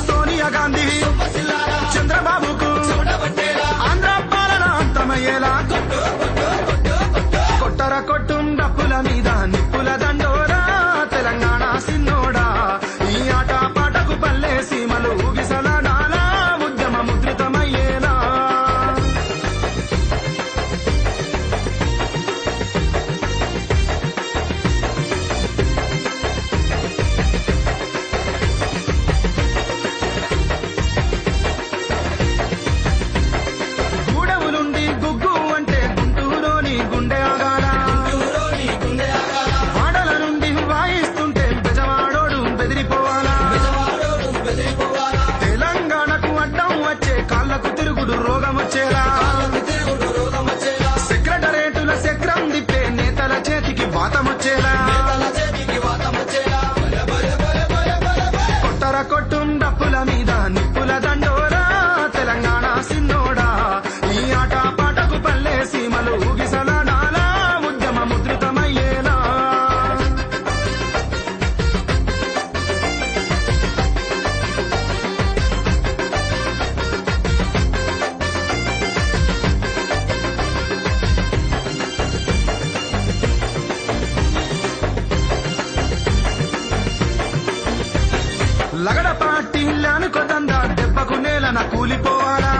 సోనియా గాంధీ చంద్రబాబుకు ఆంధ్ర పాలన అంతమయ్యేలా కొట్టర కొట్టుం డప్పుల మీద నిప్పుల దండోరా తెలంగాణ సిన్నోడా ఈ ఆట పాటకు పల్లె సీమలు ఊగిసలాడాలా ఉద్యమ ముద్రితమయ్యేలా గూడెములుండి గుగ్గు అంటే గుంటూరులోని గుండె ఆగాల వాడల నుండి వాయిస్తుంటే బెజవాడోడు బెదిరిపోవాలా తెలంగాణకు అడ్డం వచ్చే కాళ్లకు తిరుగుడు రోగం వచ్చేలా సెక్రటరేటుల చక్రం దిప్పే నేతల చేతికి వాతం వచ్చేలా కొట్టర కొట్టుం డప్పుల మీద నిప్పుల దండోరా తెలంగాణ సిన్నోడా ఈ ఆట పాటకు పల్లె సీమలు ఊగిసలాడాలా ఉద్యమ ముద్రితమయ్యేలా లగడ పార్టీ లానుకోదందా దెబ్బకు నేలన కూలిపోవాలా